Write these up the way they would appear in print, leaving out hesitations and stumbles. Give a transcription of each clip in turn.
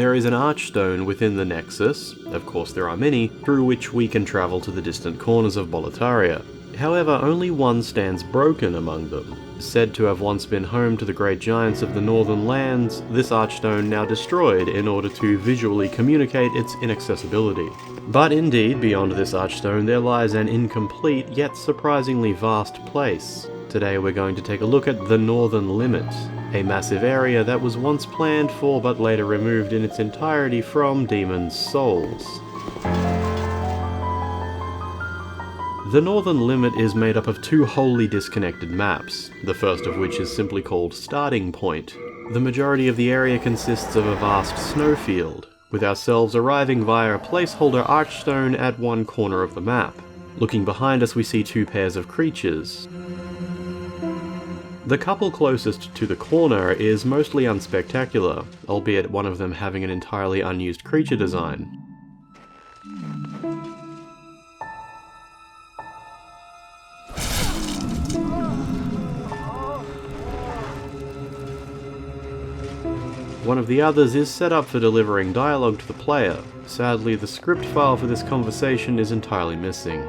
there is an Archstone within the Nexus, of course there are many, through which we can travel to the distant corners of Boletaria. However, only one stands broken among them. Said to have once been home to the great giants of the Northern Lands, this Archstone now destroyed in order to visually communicate its inaccessibility. But indeed, beyond this Archstone there lies an incomplete yet surprisingly vast place. Today we're going to take a look at the Northern Limit, a massive area that was once planned for but later removed in its entirety from demons' souls. The Northern Limit is made up of two wholly disconnected maps, the first of which is simply called Starting Point. The majority of the area consists of a vast snowfield, with ourselves arriving via a placeholder Archstone at one corner of the map. Looking behind us we see two pairs of creatures. The couple closest to the corner is mostly unspectacular, albeit one of them having an entirely unused creature design. One of the others is set up for delivering dialogue to the player. Sadly, the script file for this conversation is entirely missing.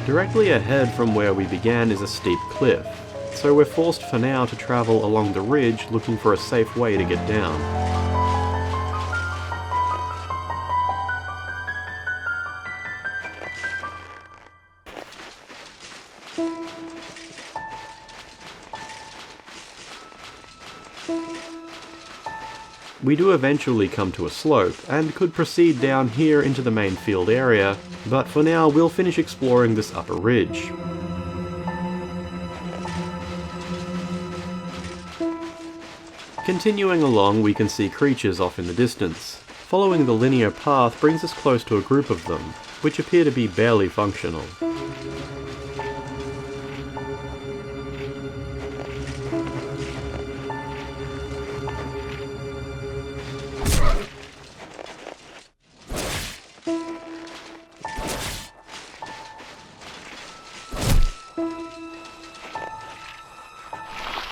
Directly ahead from where we began is a steep cliff, so we're forced for now to travel along the ridge looking for a safe way to get down. We do eventually come to a slope, and could proceed down here into the main field area, but for now we'll finish exploring this upper ridge. Continuing along, we can see creatures off in the distance. Following the linear path brings us close to a group of them, which appear to be barely functional.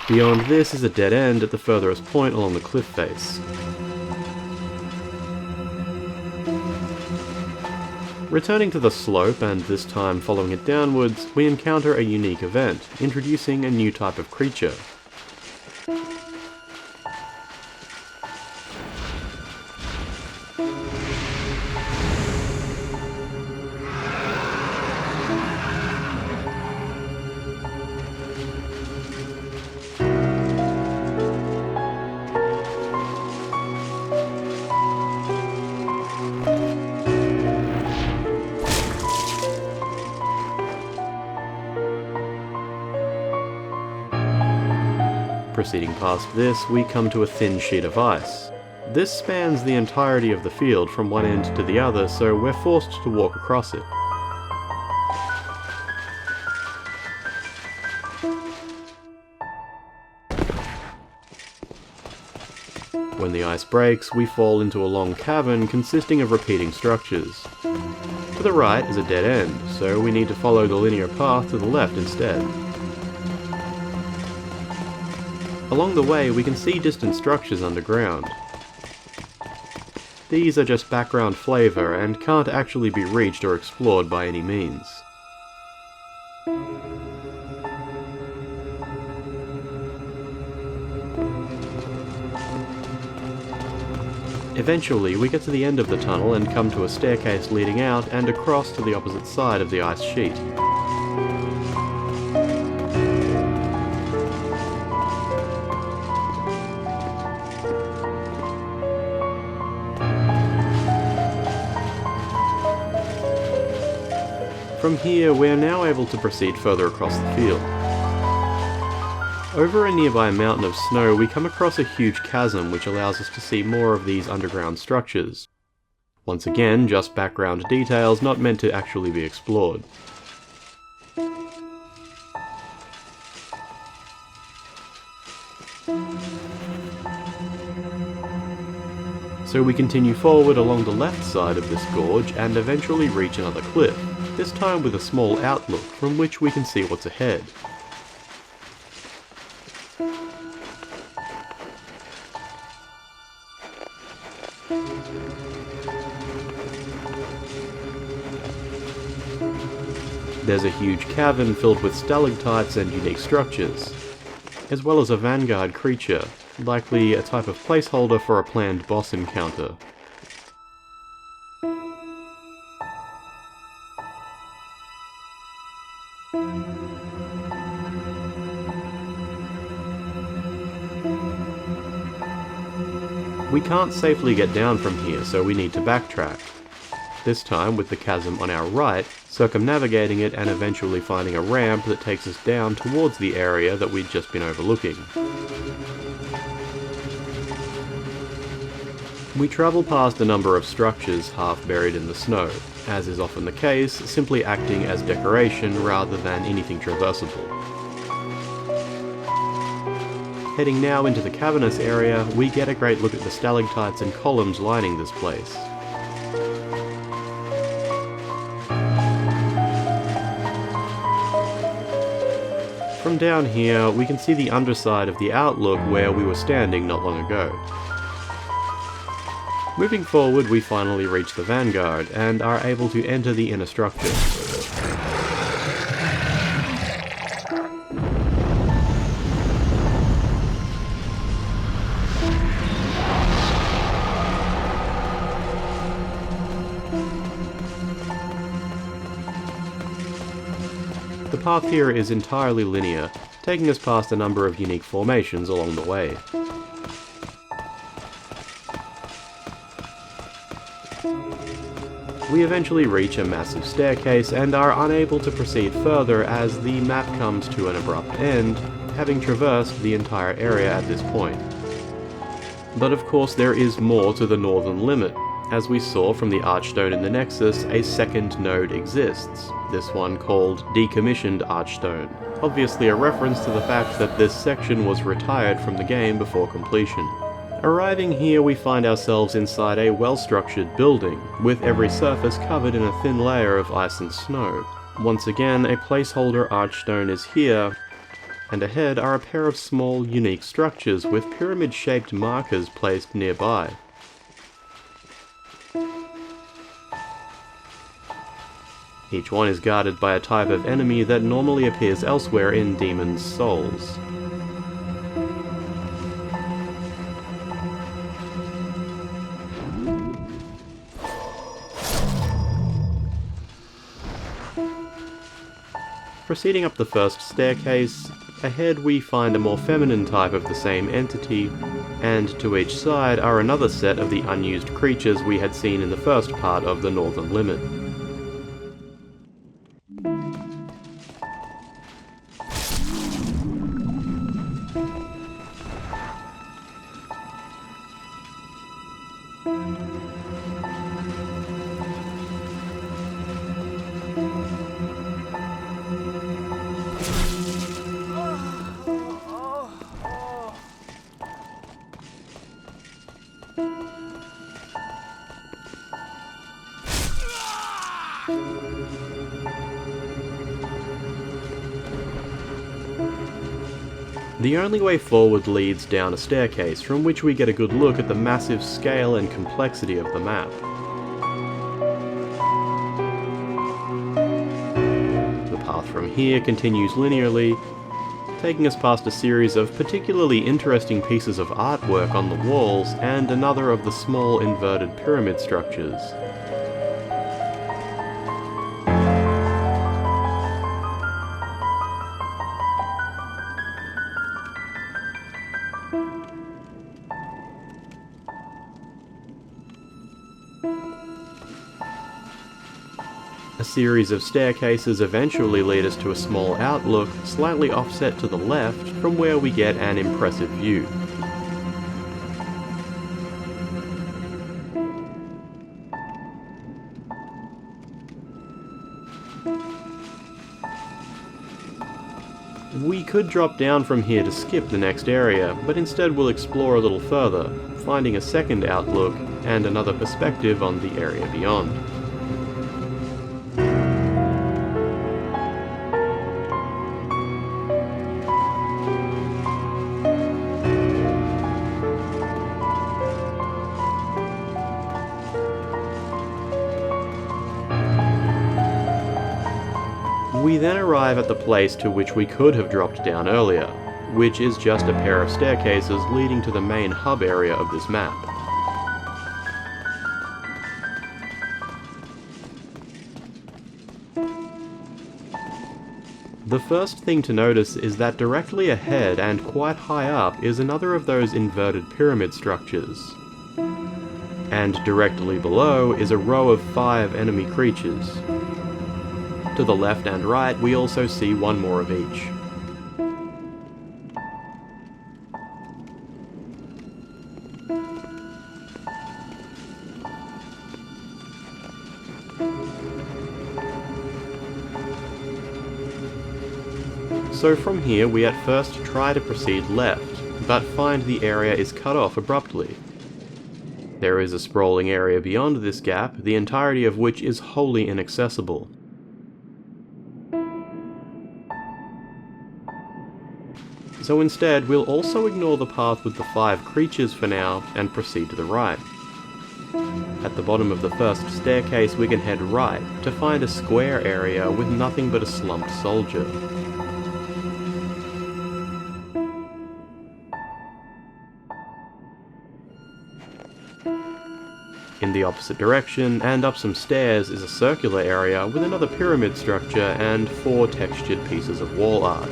Beyond this is a dead end at the furthest point along the cliff face. Returning to the slope, and this time following it downwards, we encounter a unique event, introducing a new type of creature. Proceeding past this, we come to a thin sheet of ice. This spans the entirety of the field from one end to the other, so we're forced to walk across it. When the ice breaks, we fall into a long cavern consisting of repeating structures. To the right is a dead end, so we need to follow the linear path to the left instead. Along the way, we can see distant structures underground. These are just background flavour and can't actually be reached or explored by any means. Eventually, we get to the end of the tunnel and come to a staircase leading out and across to the opposite side of the ice sheet. From here, we are now able to proceed further across the field. Over a nearby mountain of snow, we come across a huge chasm which allows us to see more of these underground structures. Once again, just background details not meant to actually be explored. So we continue forward along the left side of this gorge and eventually reach another cliff, this time with a small outlook from which we can see what's ahead. There's a huge cavern filled with stalactites and unique structures, as well as a vanguard creature, likely a type of placeholder for a planned boss encounter. We can't safely get down from here, so we need to backtrack. This time with the chasm on our right, circumnavigating it and eventually finding a ramp that takes us down towards the area that we'd just been overlooking. We travel past a number of structures half buried in the snow, as is often the case, simply acting as decoration rather than anything traversable. Heading now into the cavernous area, we get a great look at the stalactites and columns lining this place. From down here, we can see the underside of the outlook where we were standing not long ago. Moving forward, we finally reach the vanguard and are able to enter the inner structure. The path here is entirely linear, taking us past a number of unique formations along the way. We eventually reach a massive staircase and are unable to proceed further as the map comes to an abrupt end, having traversed the entire area at this point. But of course there is more to the northern limit. As we saw from the Archstone in the Nexus, a second node exists, this one called Decommissioned Archstone, obviously a reference to the fact that this section was retired from the game before completion. Arriving here, we find ourselves inside a well-structured building, with every surface covered in a thin layer of ice and snow. Once again, a placeholder Archstone is here, and ahead are a pair of small, unique structures with pyramid-shaped markers placed nearby. Each one is guarded by a type of enemy that normally appears elsewhere in Demon's Souls. Proceeding up the first staircase, ahead we find a more feminine type of the same entity, and to each side are another set of the unused creatures we had seen in the first part of the Northern Limit. The only way forward leads down a staircase from which we get a good look at the massive scale and complexity of the map. The path from here continues linearly, taking us past a series of particularly interesting pieces of artwork on the walls and another of the small inverted pyramid structures. A series of staircases eventually lead us to a small outlook, slightly offset to the left, from where we get an impressive view. We could drop down from here to skip the next area, but instead we'll explore a little further, finding a second outlook and another perspective on the area beyond. We then arrive at the place to which we could have dropped down earlier, which is just a pair of staircases leading to the main hub area of this map. The first thing to notice is that directly ahead and quite high up is another of those inverted pyramid structures. And directly below is a row of 5 enemy creatures. To the left and right, we also see one more of each. So from here, we at first try to proceed left, but find the area is cut off abruptly. There is a sprawling area beyond this gap, the entirety of which is wholly inaccessible. So instead, we'll also ignore the path with the 5 creatures for now, and proceed to the right. At the bottom of the first staircase we can head right, to find a square area with nothing but a slumped soldier. In the opposite direction, and up some stairs, is a circular area with another pyramid structure and 4 textured pieces of wall art.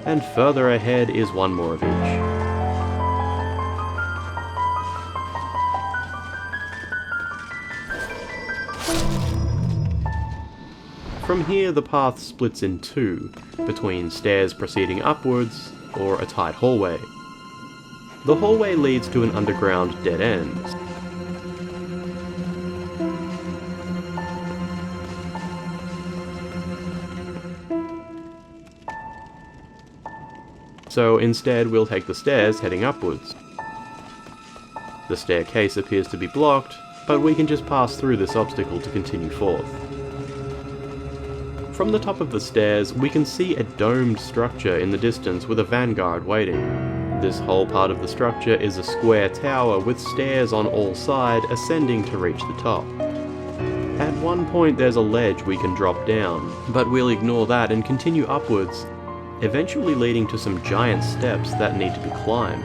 And further ahead is one more of each. From here the path splits in 2, between stairs proceeding upwards, or a tight hallway. The hallway leads to an underground dead end. So instead we'll take the stairs heading upwards. The staircase appears to be blocked, but we can just pass through this obstacle to continue forth. From the top of the stairs, we can see a domed structure in the distance with a vanguard waiting. This whole part of the structure is a square tower with stairs on all sides ascending to reach the top. At one point there's a ledge we can drop down, but we'll ignore that and continue upwards, eventually leading to some giant steps that need to be climbed.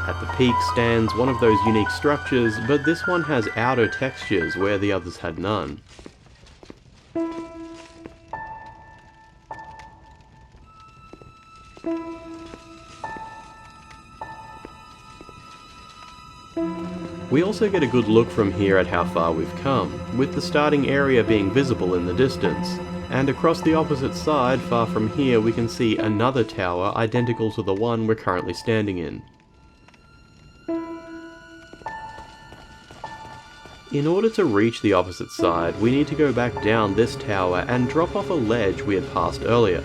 At the peak stands one of those unique structures, but this one has outer textures where the others had none. We also get a good look from here at how far we've come, with the starting area being visible in the distance, and across the opposite side far from here we can see another tower identical to the one we're currently standing in. In order to reach the opposite side, we need to go back down this tower and drop off a ledge we had passed earlier.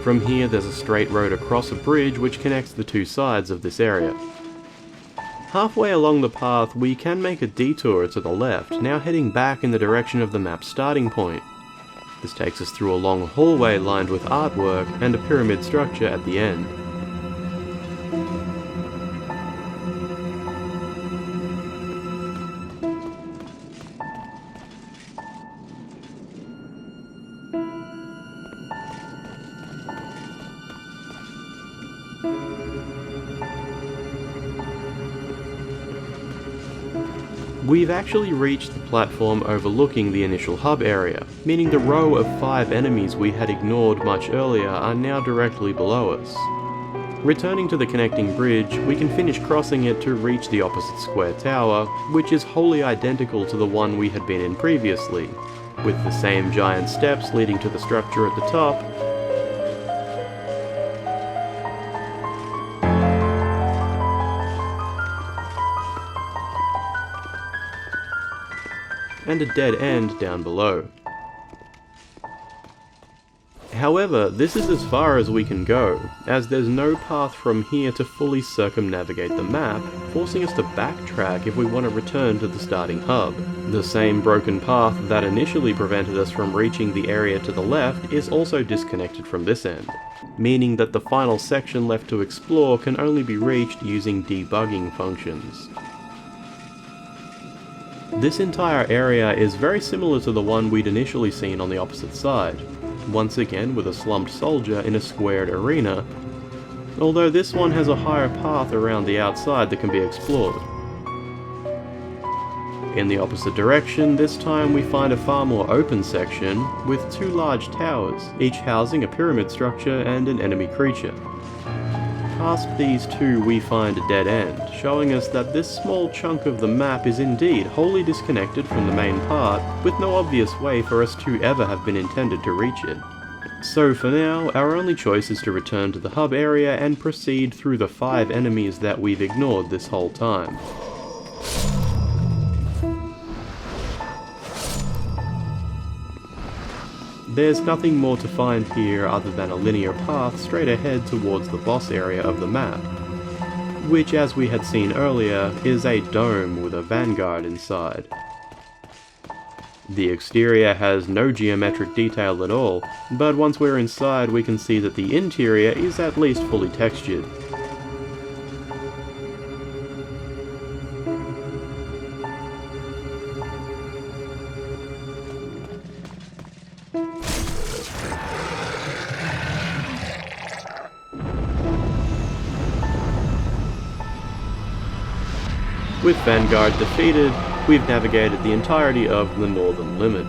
From here there's a straight road across a bridge which connects the 2 sides of this area. Halfway along the path we can make a detour to the left, now heading back in the direction of the map's starting point. This takes us through a long hallway lined with artwork and a pyramid structure at the end. We've actually reached the platform overlooking the initial hub area, meaning the row of 5 enemies we had ignored much earlier are now directly below us. Returning to the connecting bridge, we can finish crossing it to reach the opposite square tower, which is wholly identical to the one we had been in previously, with the same giant steps leading to the structure at the top, and a dead end down below. However, this is as far as we can go, as there's no path from here to fully circumnavigate the map, forcing us to backtrack if we want to return to the starting hub. The same broken path that initially prevented us from reaching the area to the left is also disconnected from this end, meaning that the final section left to explore can only be reached using debugging functions. This entire area is very similar to the one we'd initially seen on the opposite side, once again with a slumped soldier in a squared arena, although this one has a higher path around the outside that can be explored. In the opposite direction, this time we find a far more open section with two large towers, each housing a pyramid structure and an enemy creature. Past these two we find a dead end, showing us that this small chunk of the map is indeed wholly disconnected from the main part, with no obvious way for us to ever have been intended to reach it. So for now, our only choice is to return to the hub area and proceed through the 5 enemies that we've ignored this whole time. There's nothing more to find here other than a linear path straight ahead towards the boss area of the map, which, as we had seen earlier, is a dome with a vanguard inside. The exterior has no geometric detail at all, but once we're inside we can see that the interior is at least fully textured. With Vanguard defeated, we've navigated the entirety of the northern limit.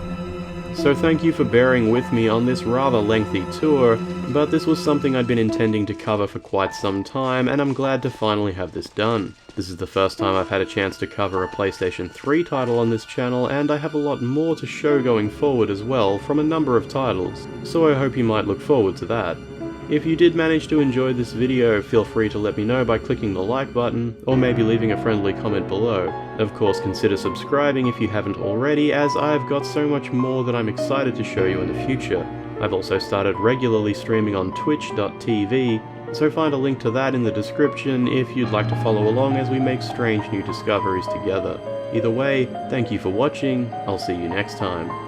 So thank you for bearing with me on this rather lengthy tour, but this was something I'd been intending to cover for quite some time, and I'm glad to finally have this done. This is the first time I've had a chance to cover a PlayStation 3 title on this channel, and I have a lot more to show going forward as well from a number of titles, so I hope you might look forward to that. If you did manage to enjoy this video, feel free to let me know by clicking the like button, or maybe leaving a friendly comment below. Of course, consider subscribing if you haven't already, as I've got so much more that I'm excited to show you in the future. I've also started regularly streaming on twitch.tv, so find a link to that in the description if you'd like to follow along as we make strange new discoveries together. Either way, thank you for watching, I'll see you next time.